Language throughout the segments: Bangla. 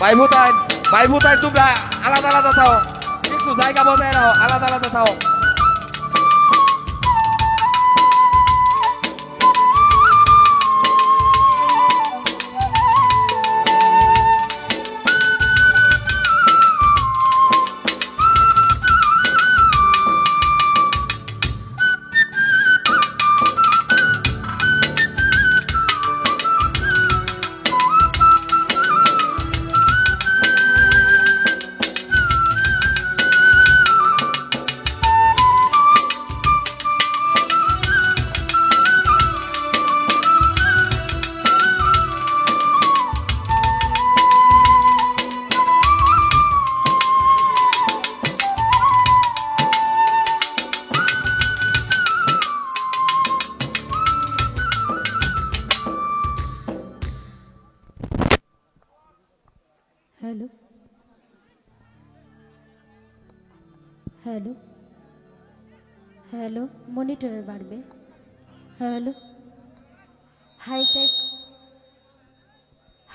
ভাই ভুতাই, ভাই ভুতাই, তোমরা আলাদা আলাদা থাও, একটু জায়গা বজায় রাখো, আলাদা আলাদা থাও। হ্যালো, হ্যালো, হ্যালো, মনিটরে বাড়বে। হ্যালো, হাইটেক,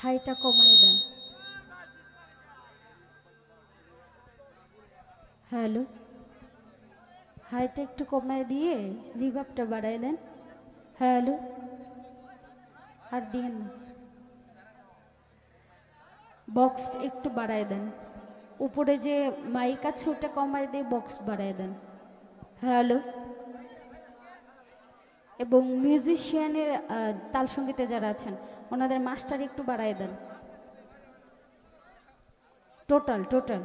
হাইটা কমায় দেন। হ্যালো, হাইটা একটু কমায় দিয়ে রিভাবটা বাড়ায় দেন। হ্যালো, আর দিন না, বক্স একটু বাড়ায় দেন। উপরে যে মাইক আছে ওটা কমায় দিয়ে বক্স বাড়ায় দেন। হ্যালো, এবং মিউজিশিয়ানের তাল সঙ্গীতে যারা আছেন ওনাদের মাস্টার একটু বাড়ায় দেন। টোটাল টোটাল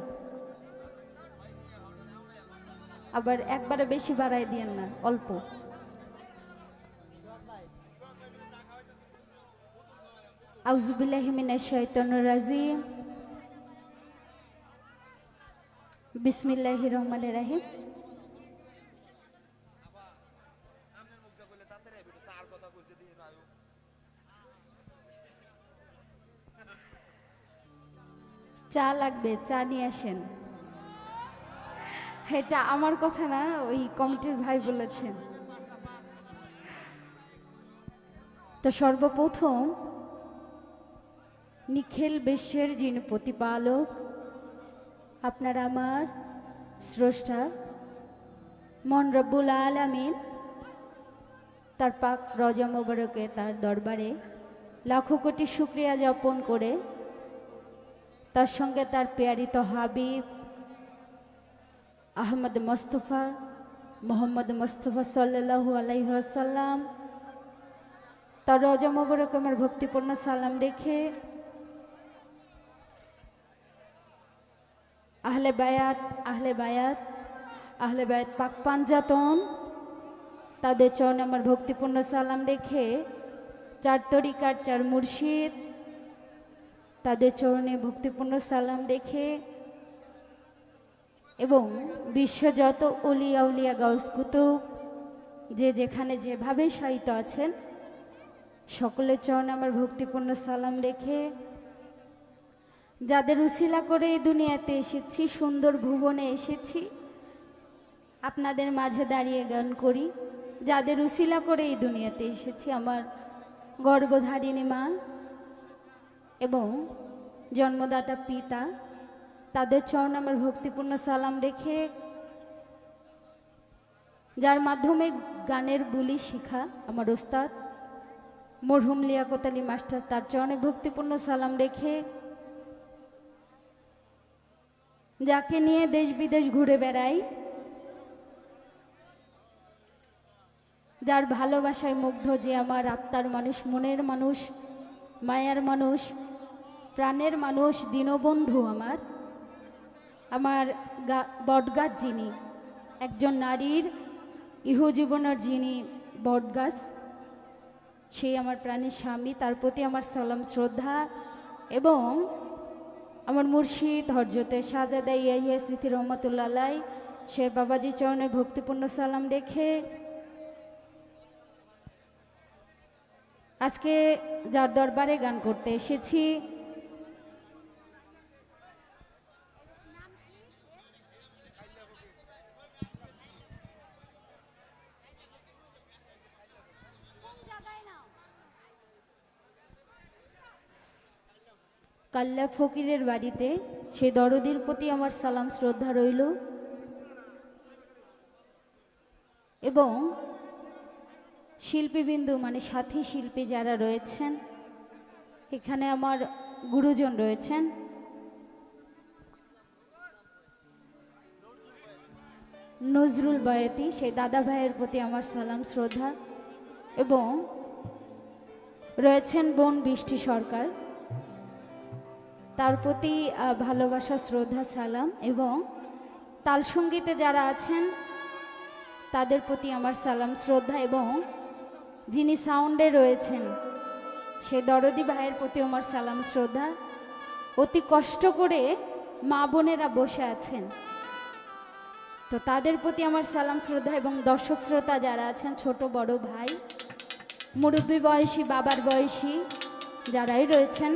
আবার একবারে বেশি বাড়ায় দিয়েন না, অল্প। আউযুবিল্লাহি মিনাশ শাইতানির রাজিম, বিসমিল্লাহির রহমানির রহিম। চা লাগবে, চা নিয়ে আসেন। এটা আমার কথা না, ওই কমিটির ভাই বলেছেন। তো সর্বপ্রথম নিখিল বিশ্বের যিনি প্রতিপালক, আপনার আমার স্রষ্টা মন রব্বুল আলামিন, তার পাক রজা মোবারকে তার দরবারে লাখো কোটি শুকরিয়া যাপন করে, তার সঙ্গে তার পেয়ারিত হাবিব আহমদ মোস্তফা মোহাম্মদ মোস্তফা সাল্লাল্লাহু আলাইহি ওয়াসাল্লাম, তার রজা মোবারক আমার ভক্তিপূর্ণ সালাম রেখে আহলে বায়াত, আহলে বায়াত, আহলে বায়াত পাক পাঞ্জাতন, তাদের চরণে আমার ভক্তিপূর্ণ সালাম রেখে চার তরিকার চার মুর্শিদ, তাদের চরণে ভক্তিপূর্ণ সালাম রেখে এবং বিশ্বযত উলিয়া উলিয়া গাউস কুতুব যে যেখানে যেভাবে শায়িত আছেন সকলের চরণে আমার ভক্তিপূর্ণ সালাম রেখে, যাদের উসিলা করে এই দুনিয়াতে এসেছি, সুন্দর ভুবনে এসেছি, আপনাদের মাঝে দাঁড়িয়ে গান করি, যাদের উসিলা করে এই দুনিয়াতে এসেছি, আমার গর্ভধারিণী মা এবং জন্মদাতা পিতা, তাদের চরণে আমার ভক্তিপূর্ণ সালাম রেখে, যার মাধ্যমে গানের বুলি শিখা আমার ওস্তাদ মরহুম লিয়াকত আলী মাস্টার, তার চরণে ভক্তিপূর্ণ সালাম রেখে, যাকে নিয়ে দেশ বিদেশ ঘুরে বেড়াই, যার ভালোবাসায় মুগ্ধ, যে আমার আত্মার মানুষ, মনের মানুষ, মায়ার মানুষ, প্রাণের মানুষ, দীনবন্ধু আমার, আমার বটগাছ যিনি, একজন নারীর ইহজীবনের যিনি বটগাছ, সেই আমার প্রাণের স্বামী, তার প্রতি আমার সালাম শ্রদ্ধা এবং আমার মুর্শিদ হযরতে শাহজাদা ইয়াহিয়া সিথি রহমাতুল্লাহ আলাই সে বাবাজি চরণে ভক্তিপূর্ণ সালাম রেখে, আজকে যার দরবারে গান করতে এসেছি কাল্লা ফকিরের বাড়িতে, সেই দরদির প্রতি আমার সালাম শ্রদ্ধা রইল। এবং শিল্পীবৃন্দ মানে সাথী শিল্পী যারা রয়েছেন, এখানে আমার গুরুজন রয়েছেন, নজরুল বয়াতি, সেই দাদা ভাইয়ের প্রতি আমার সালাম শ্রদ্ধা। এবং রয়েছেন বোন বৃষ্টি সরকার, তার প্রতি ভালোবাসা শ্রদ্ধা সালাম। এবং তাল সঙ্গীতে যারা আছেন তাদের প্রতি আমার সালাম শ্রদ্ধা। এবং যিনি সাউন্ডে রয়েছেন সেই দরদি ভাইয়ের প্রতি আমার সালাম শ্রদ্ধা। অতি কষ্ট করে মা বোনেরা বসে আছেন, তো তাদের প্রতি আমার সালাম শ্রদ্ধা। এবং দর্শক শ্রোতা যারা আছেন, ছোট বড় ভাই, মুরব্বী বয়সী, বাবার বয়সী যারাই রয়েছেন,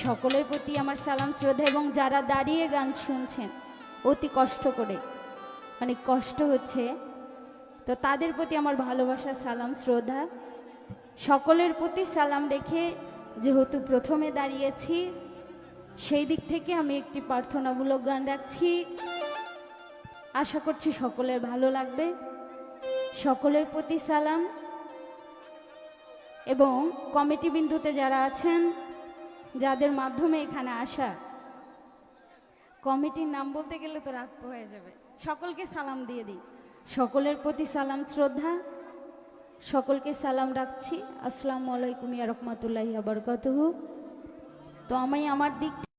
সকলের প্রতি আমার সালাম শ্রদ্ধা। এবং যারা দাঁড়িয়ে গান শুনছেন অতি কষ্ট করে, মানে কষ্ট হচ্ছে, তো তাদের প্রতি আমার ভালোবাসা সালাম শ্রদ্ধা। সকলের প্রতি সালাম রেখে যেহেতু প্রথমে দাঁড়িয়েছি, সেই দিক থেকে আমি একটি প্রার্থনামূলক গান রাখছি। আশা করছি সকলের ভালো লাগবে। সকলের প্রতি সালাম। এবং কমিটি বিন্দুতে যারা আছেন, যাদের মাধ্যমে এখানে আসা, কমিটির নাম বলতে গেলে তো রাত হয়ে যাবে, সকলকে সালাম দিয়ে দিই। সকলের প্রতি সালাম শ্রদ্ধা, সকলকে সালাম রাখছি। আসসালামু আলাইকুম ওয়া রাহমাতুল্লাহি ওয়া বারাকাতুহু। তো আমি আমার দিক